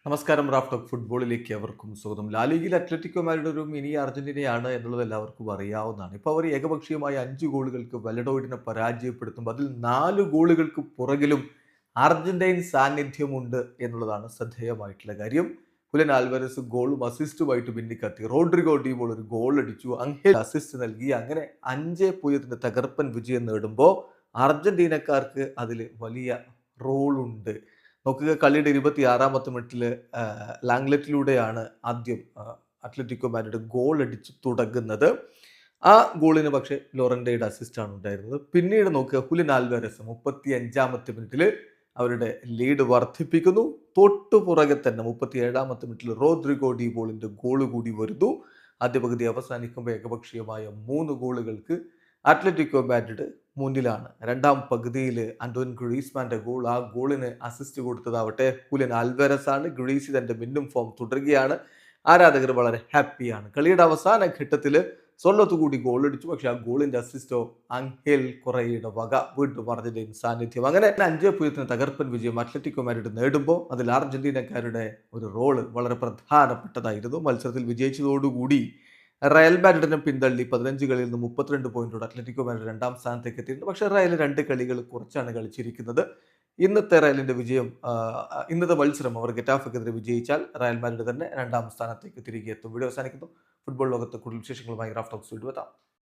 നമസ്കാരം. Raf talk ഫുട്ബോളിലേക്ക് അവർക്കും സ്വാഗതം. ലാലിഗയിൽ അത്ലറ്റിക്കോ മാഡ്രിഡ് ഒരു മിനി അർജന്റീനയാണ് എന്നുള്ളത് എല്ലാവർക്കും അറിയാവുന്നതാണ്. ഇപ്പോൾ അവർ ഏകപക്ഷീയമായ 5 ഗോളുകൾക്ക് വലഡോയിഡിനെ പരാജയപ്പെടുത്തുമ്പോൾ അതിൽ 4 ഗോളുകൾക്ക് പുറകിലും അർജന്റൈൻ സാന്നിധ്യമുണ്ട് എന്നുള്ളതാണ് ശ്രദ്ധേയമായിട്ടുള്ള കാര്യം. ഹുലിയൻ ആൽവാരസ് ഗോളും അസിസ്റ്റുമായിട്ട് പിന്നിക്കത്തി. റോഡ്രിഗോ ഡി പോൾ ഒരു ഗോൾ അടിച്ചു. അങ്കേൽ അസിസ്റ്റ് നൽകി. അങ്ങനെ 5-0 തകർപ്പൻ വിജയം നേടുമ്പോൾ അർജന്റീനക്കാർക്ക് അതിൽ വലിയ റോളുണ്ട്. നോക്കുക, കളിയുടെ 26-ാമത്തെ മിനിറ്റിൽ ലാംഗ്ലെറ്റിലൂടെയാണ് ആദ്യം അത്ലറ്റിക്കോ മാഡ്രിഡ് ഗോൾ അടിച്ച് തുടങ്ങുന്നത്. ആ ഗോളിന് പക്ഷേ ലോറന്റയുടെ അസിസ്റ്റാണ് ഉണ്ടായിരുന്നത്. പിന്നീട് നോക്കുക, ഹുലിയൻ ആൽവാരസ് 35-ാമത്തെ മിനിറ്റിൽ അവരുടെ ലീഡ് വർദ്ധിപ്പിക്കുന്നു. തൊട്ടു പുറകെ തന്നെ 37-ാമത്തെ മിനിറ്റിൽ റോഡ്രിഗോ ഡി പോളിന്റെ ഗോൾ കൂടി വരുന്നു. ആദ്യ പകുതി അവസാനിക്കുമ്പോൾ ഏകപക്ഷീയമായ 3 ഗോളുകൾക്ക് അത്ലറ്റിക്കോ മാഡ്രിഡ് മുന്നിലാണ്. രണ്ടാം പകുതിയിൽ ആന്റോൻ ഗ്രീസ്മാന്റെ ഗോൾ, ആ ഗോളിന് അസിസ്റ്റ് കൊടുത്തതാവട്ടെ ഹുലിയൻ ആൽവാരസ് ആണ്. ഗ്രീസി തന്റെ മിന്നും ഫോം തുടരുകയാണ്. ആരാധകർ വളരെ ഹാപ്പിയാണ്. കളിയുടെ അവസാന ഘട്ടത്തിൽ സ്വന്തത്തു കൂടി ഗോൾ അടിച്ചു. പക്ഷെ ആ ഗോളിന്റെ അസിസ്റ്റോ അങ്കേൽ കൊറയുടെ വക. വീണ്ടും അർജന്റീൻ സാന്നിധ്യം. അങ്ങനെ 5-0 തകർപ്പൻ വിജയം അത്ലറ്റിക്കോ മാഡ്രിഡ് നേടുമ്പോൾ അതിൽ അർജന്റീനക്കാരുടെ ഒരു റോള് വളരെ പ്രധാനപ്പെട്ടതായിരുന്നു. മത്സരത്തിൽ വിജയിച്ചതോടുകൂടി റയൽ മാഡ്രിഡിനെ പിന്തള്ളി 15 കളിയിൽ നിന്ന് 32 പോയിന്റോടെ അത്ലറ്റിക്കോ മാഡ്രിഡ് രണ്ടാം സ്ഥാനത്തേക്ക് എത്തിയിട്ടുണ്ട്. പക്ഷേ റയൽ 2 കളികൾ കുറച്ചാണ് കളിച്ചിരിക്കുന്നത്. ഇന്നത്തെ റയലിന്റെ വിജയം, ഇന്നത്തെ മത്സരം അവർ ഗെറ്റാഫയ്ക്കെതിരെ വിജയിച്ചാൽ റയൽ മാഡ്രിഡ് തന്നെ രണ്ടാം സ്ഥാനത്തേക്ക് തിരികെ എത്തും. വീഡിയോ അവസാനിക്കുന്നു. ഫുട്ബോൾ ലോകത്ത് കൂടുതൽ വിശേഷങ്ങളുമായി റാഫ് ടോക്സ് വീണ്ടും എത്താം.